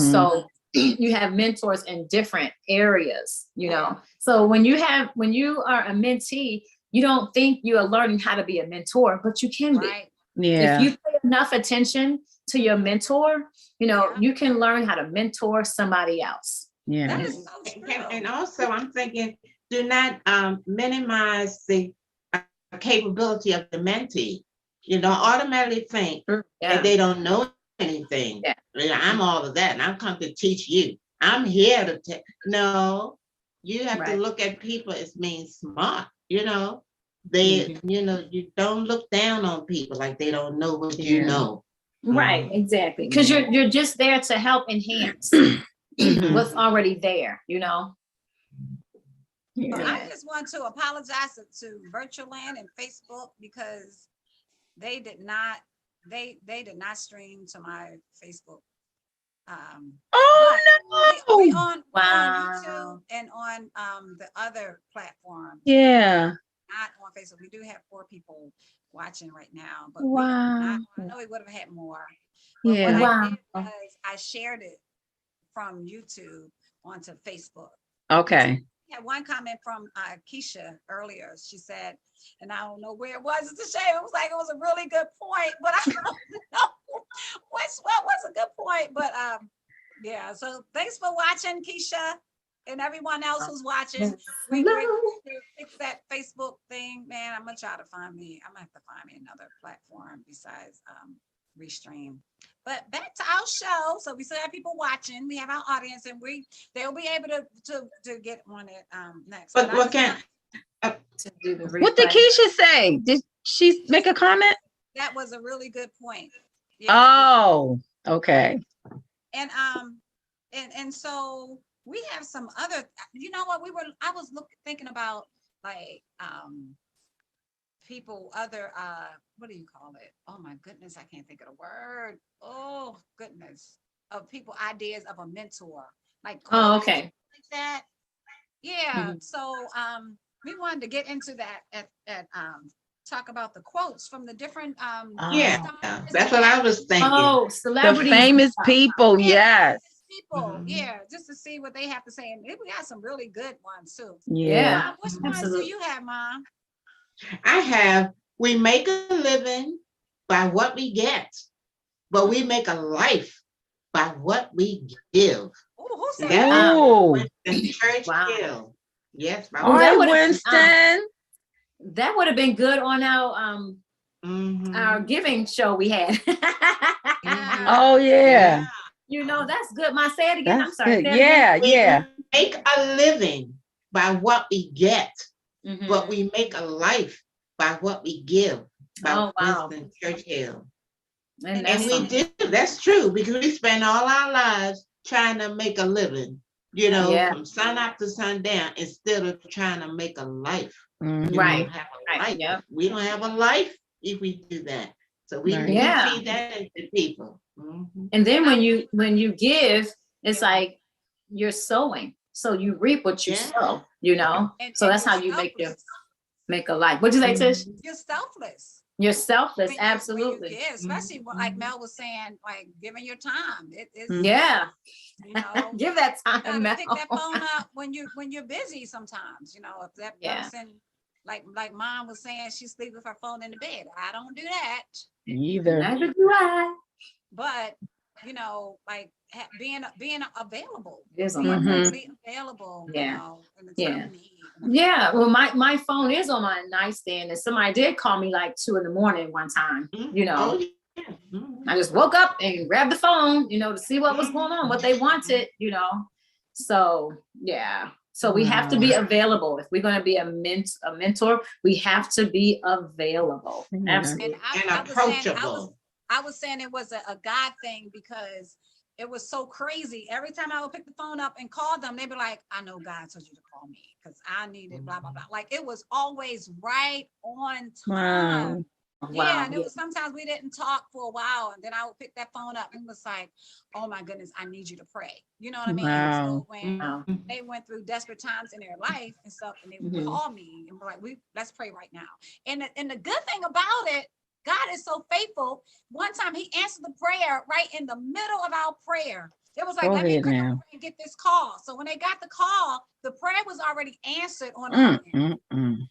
so you have mentors in different areas, you know. So when you are a mentee, you don't think you are learning how to be a mentor, but you can be. Right. Yeah. If you pay enough attention to your mentor, you know, you can learn how to mentor somebody else. Yeah. That is so true. And also, I'm thinking, do not minimize the capability of the mentee. You don't automatically think that they don't know anything. Yeah. You know, I'm all of that, and I'm come to teach you. I'm here to no. You have to look at people as being smart. You know, they. You know, you don't look down on people like they don't know what you know. Right, exactly. Because you're just there to help enhance what's already there, you know. Well, I just want to apologize to Virtual Land and Facebook because they did not stream to my Facebook. Oh no! We on YouTube and on the other platform. Yeah. Not on Facebook. We do have 4 people watching right now, but Wow. I know we would have had more. But Yeah. what I did was I shared it from YouTube onto Facebook. Okay. Yeah, one comment from Keisha earlier. She said, and I don't know where it was. It's a shame. It was like it was a really good point, but I don't know what was a good point. But yeah. So thanks for watching, Keisha, and everyone else who's watching. We fix that Facebook thing, man. I'm gonna try to find me. I'm gonna have to find me another platform besides Restream. But back to our show. So we still have people watching. We have our audience, and they'll be able to get on it next. But what can What did Keisha say? Did she make a comment? That was a really good point. Yeah. Oh, okay. And so we have some other. You know what? I was thinking about like people, other what do you call it? Oh my goodness, I can't think of the word. Oh goodness, of people ideas of a mentor, like okay, like that. Yeah. So we wanted to get into that at talk about the quotes from the different that's what I was thinking. Oh, celebrities, the famous people, yes. People, just to see what they have to say, and we got some really good ones too. Yeah. Which ones do you have, Mom? I have, we make a living by what we get, but we make a life by what we give. Oh, who said that? Oh, Winston Churchill. Yes, all right, would've- Winston. that would have been good on our giving show we had. Oh yeah. You know, that's good. Say it again. I'm That's sorry. good. Say it again. We make a living by what we get, Mhm. but we make a life by what we give. By Winston Churchill. And we do. That's true, because we spend all our lives trying to make a living, you know, from sun up to sundown, instead of trying to make a life. Mhm. You Right. don't have a life. Yep. We don't have a life if we do that. So we Right. feed that into people. Mhm. And then when you give, it's like you're sowing. So you reap what you sow, you know? So that's how you make a life. What'd you say, Tish? You're selfless. You're selfless, When absolutely. you give, especially like Mel was saying, like giving your time. It is, Yeah. you know, Give that you time, gotta Mel. pick that phone up when you're busy sometimes, you know, if that person, like Mom was saying, she sleeps with her phone in the bed. I don't do that. Either. Neither do I. But you know, like being available, Mhm. be available, Yeah. you know, in the time of need. Yeah, well, my phone is on my nightstand, and somebody did call me like 2 a.m. one time. You know, Oh, yeah. Mhm. I just woke up and grabbed the phone, you know, to see what was going on, what they wanted, you know. So yeah, so we have to be available if we're going to be a mentor. We have to be available. Absolutely. And approachable. I was saying it was a God thing, because it was so crazy. Every time I would pick the phone up and call them, they'd be like, I know God told you to call me because I needed blah, blah, blah. Like it was always right on time. Wow. Yeah, and it was sometimes we didn't talk for a while, and then I would pick that phone up and it was like, oh my goodness, I need you to pray. You know what I mean? Wow. So when they went through desperate times in their life and stuff, and they would call me and be like, let's pray right now. And the good thing about it, God is so faithful. One time he answered the prayer right in the middle of our prayer. It was like, Go let me ahead come now. over and get this call. So when they got the call, the prayer was already answered on the end.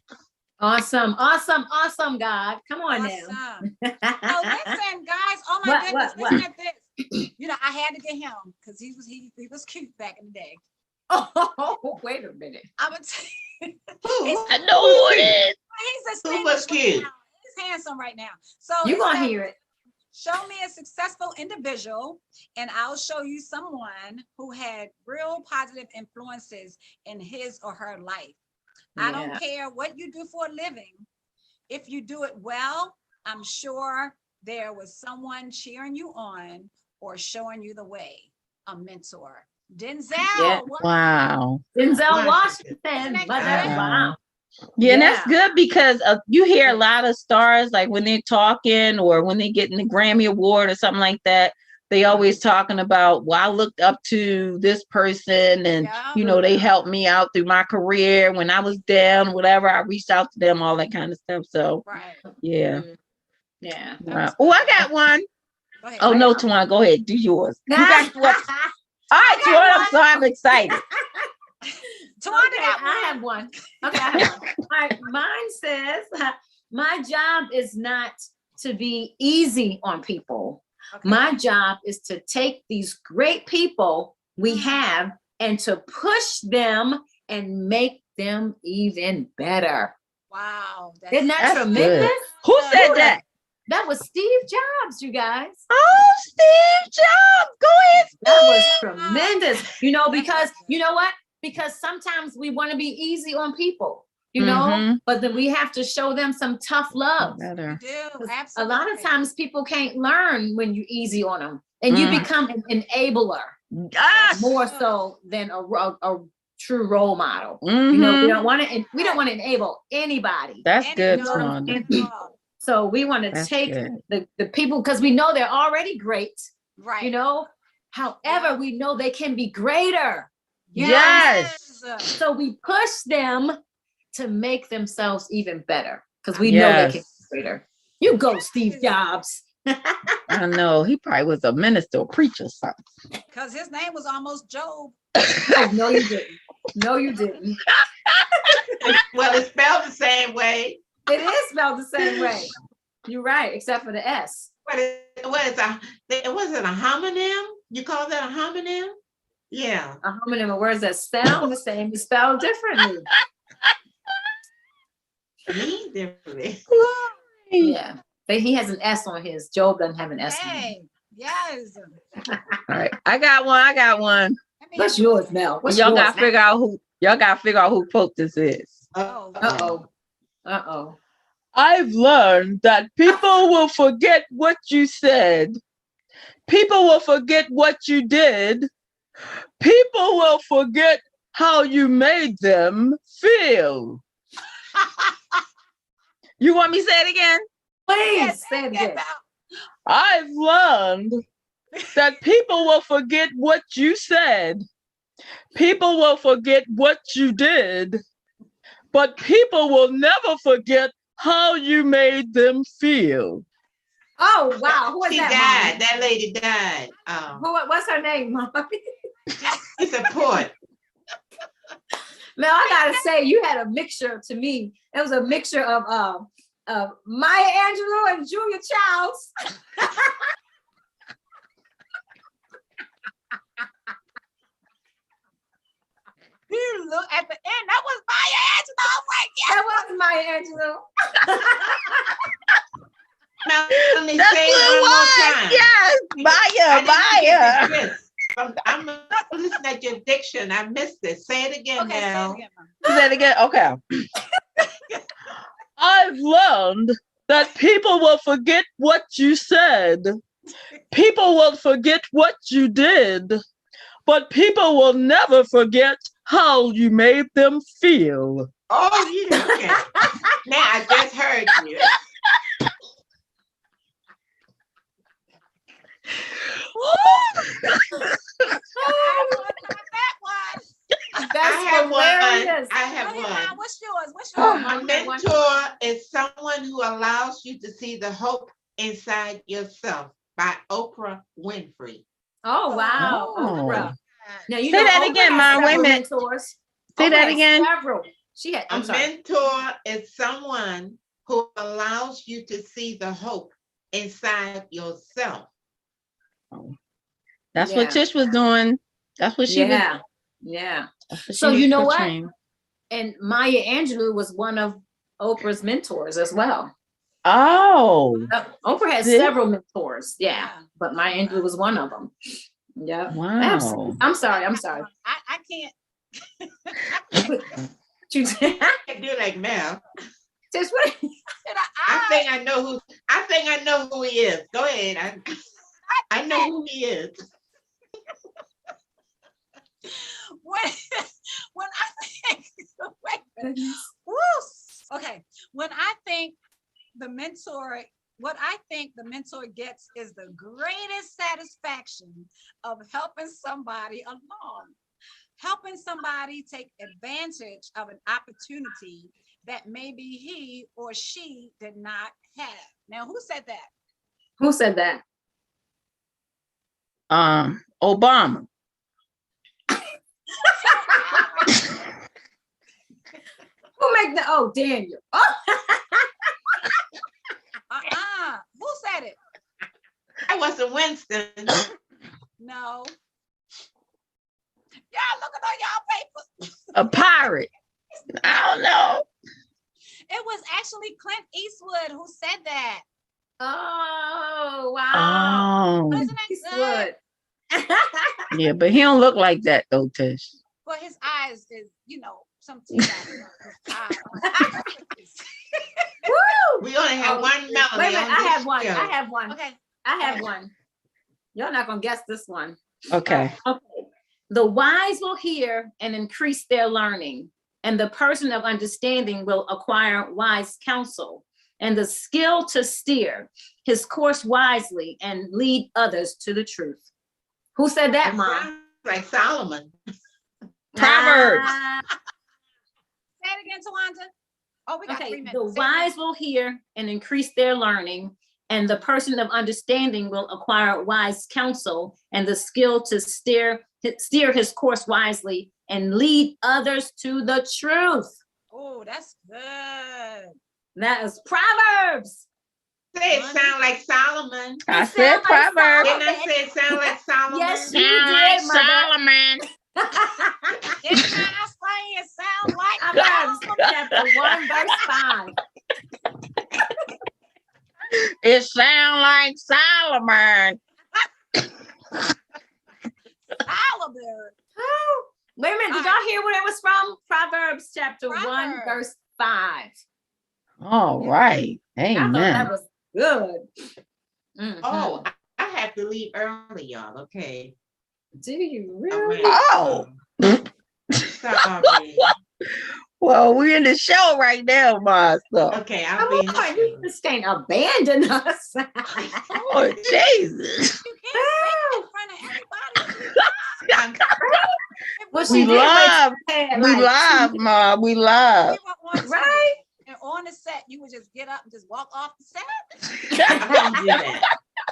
Awesome, awesome, awesome, God. Come on now. Awesome. Oh, listen, guys. Oh my goodness. Listen at this. You know, I had to get him because he was cute back in the day. Oh, wait a minute. I'm gonna tell you. I know who it is. He's a Who was cute? He's handsome right now. So You're gonna hear it. Show me a successful individual, and I'll show you someone who had real positive influences in his or her life. I don't care what you do for a living. If you do it well, I'm sure there was someone cheering you on or showing you the way. A mentor. Denzel. Yeah. Wow. Denzel Washington. Wow. Yeah, and that's good because you hear a lot of stars, like when they're talking or when they get in the Grammy Award or something like that, they always talking about, well, I looked up to this person and, you know, they helped me out through my career when I was down, whatever. I reached out to them, all that kind of stuff. So, yeah. Yeah. Wow. Oh, I got one. Go ahead. Oh, no, Tawana, go ahead. Do yours. You got what? All right, Tawana, I'm sorry. I'm excited. I have one. Okay, I have one. All right, mine says, my job is not to be easy on people. Okay. My job is to take these great people we have and to push them and make them even better. Wow. Isn't that tremendous? Good. Who said that? That was Steve Jobs, you guys. Oh, Steve Jobs. Go ahead, Steve. That was tremendous. You know, because you know what? Because sometimes we want to be easy on people, you know, but then we have to show them some tough love. We do, absolutely. A lot of times people can't learn when you're easy on them, and you become an enabler more so than a true role model. You know, we don't want to enable anybody. That's good. So we want to take the people because we know they're already great, right? You know, however, we know they can be greater. Yes. So we push them to make themselves even better because we know they can be greater. You go, Steve Jobs. I know. He probably was a minister or preacher or something. Because his name was almost Job. Oh, no, you didn't. No, you didn't. Well, it's spelled the same way. It is spelled the same way. You're right, except for the S. What is it, a homonym? You call that a homonym? Yeah. A homonym, a word that sound the same is spelled differently. Me differently. Yeah. But he has an S on his. Job doesn't have an S on his. Yes. All right. I got one. What's yours, Mel? Y'all gotta figure out who quote this is. Uh-oh. I've learned that people will forget what you said. People will forget what you did. People will forget how you made them feel. You want me to say it again? Please say it again. I've learned that people will forget what you said. People will forget what you did. But people will never forget how you made them feel. Oh, wow. Who is she that? Died. That lady died. What's her name, Mom? It's a poet. Now, I got to say, you had a mixture to me. It was a mixture of Maya Angelou and Julia Childs. You look at the end. That was Maya Angelou. Oh my God. That was Maya Angelou. Now, let me say it one more time. Yes, Maya. I'm listening at your diction. I missed it. Say it again now. Say it again. Okay. I've learned that people will forget what you said. People will forget what you did. But people will never forget how you made them feel. Oh, yeah. Okay. Now I just heard you. Hilarious. I have one. What's yours? A mentor is someone who allows you to see the hope inside yourself by Oprah Winfrey. Oh, wow. Oh. Oprah. Now, you Say know, that Oprah again, has Mom. Wait a several minute. mentors. Say Oprah that has again. Several. She had, I'm A sorry. mentor is someone who allows you to see the hope inside yourself. That's what Yeah. Tish was doing. That's what she was. Yeah. Yeah. That's what So she was you know what? portraying. And Maya Angelou was one of Oprah's mentors as well. Oh, Oprah has See? several mentors. Yeah. Yeah. But Maya Angelou was one of them. Yeah. wow. I'm sorry. I'm sorry. I can't. You- I do like Mel. Just what? I think I know who he is. Go ahead. I know who he is. When I think, wait a minute. Woo. Okay, when I think the mentor, what I think the mentor gets is the greatest satisfaction of helping somebody along, helping somebody take advantage of an opportunity that maybe he or she did not have. Now, who said that? Who said that? Obama. Who make the? Oh, Daniel. Oh. Who said it? I wasn't Winston. No. Y'all looking on y'all papers. A pirate. I don't know. It was actually Clint Eastwood who said that. Oh, wow. Oh, Isn't that good? Good. yeah, but he don't look like that though, Tish. Well, his eyes is, some teeth out of his Woo! We only have one melody. Wait a minute, on I this have one. show. I have one. Okay. I have one. You're not gonna guess this one. Okay. Okay. The wise will hear and increase their learning, and the person of understanding will acquire wise counsel and the skill to steer his course wisely and lead others to the truth. Who said that, It Mom? sounds like Solomon. Proverbs. Say it again, Tawanda. Oh, we got 3 Okay, minutes. the Say it again. wise will hear and increase their learning, and the person of understanding will acquire wise counsel and the skill to steer his course wisely and lead others to the truth. Oh, that's good. That is Proverbs. Say it sound like Solomon. I It said sound like Proverbs. Didn't I say it sound like Solomon? Yes, you Sound did, like Mother. Solomon. Didn't I say it sound like Proverbs Solomon? chapter 1, verse 5. It sound like Solomon. Solomon. Wait a minute, did y'all hear where it was from? Proverbs chapter 1, Proverbs. verse 5. All right. I thought Amen. that was good. Mhm. Oh, I have to leave early, y'all. Okay. Do you I really? went, Oh. Sorry. Well, we're in the show right now, Ma. So. Okay, Come I'll be in the on, you show. just can't abandon us. Oh, Jesus. You can't say it in front of everybody. I'm- Well, We she did love, raise her hand, we like, love, Ma. We love. We were on right? and on the set, you would just get up and just walk off the set. I won't do that.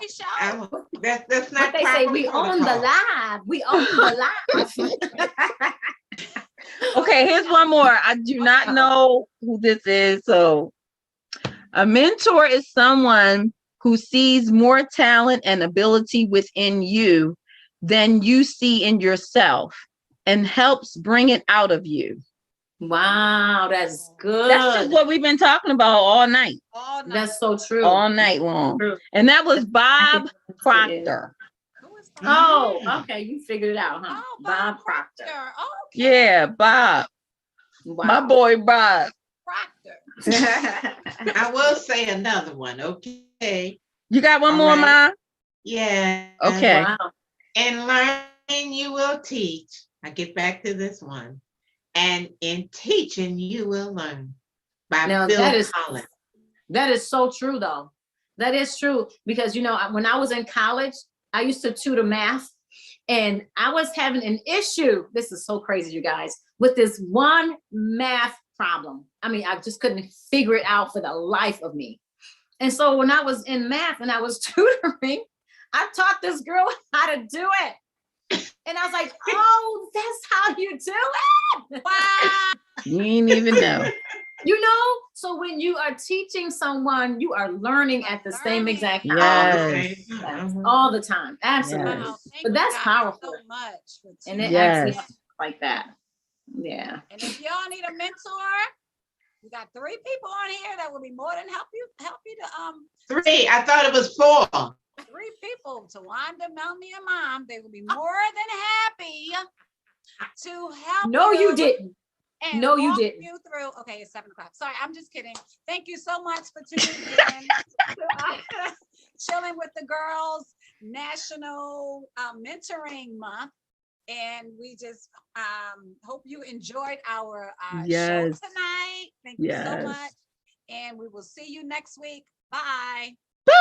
We show. I won't. That's What not they say, proper we own the protocol. live. We own the live. Okay, here's one more. I do not know who this is. So, a mentor is someone who sees more talent and ability within you than you see in yourself and helps bring it out of you. Wow, that's good. That's just what we've been talking about all night, All night. That's so true. all night long. True. And that was Bob It is. Proctor. Who is that? Oh, okay, you figured it out, huh? Oh, Bob Proctor. Oh, okay. Yeah, Bob. Wow. My boy Bob. Proctor. I will say another one. Okay. You got one All more, right. Ma? Yeah. Okay. Wow. In learning, you will teach. I get back to this one. And in teaching, you will learn. By Now, Phil that is- Collins. That is so true, though. That is true because, when I was in college, I used to tutor math and I was having an issue. This is so crazy, you guys, with this one math problem. I mean, I just couldn't figure it out for the life of me. And so when I was in math and I was tutoring, I taught this girl how to do it. And I was like, oh, that's how you do it. Wow. You ain't even know. You know, so when you are teaching someone, you are learning at the same Learning. exact time. Yes. Yes, all the time. Absolutely. Yes. Wow, thank But you that's guys powerful. so much for And it teaching actually Yes. happens like that. Yeah. And if y'all need a mentor, we got 3 people on here that will be more than help you to 3. I thought it was 4. 3 people, Tawanda, Melanie, and Mom. They will be more than happy to help No, you didn't. and No, you walk didn't. you through. Okay, it's 7:00. Sorry, I'm just kidding. Thank you so much for tuning in to Chilling with the Girls National Mentoring Month. And we just hope you enjoyed our show Yes. tonight. Thank you so Yes. much. And we will see you next week. Bye. Bye.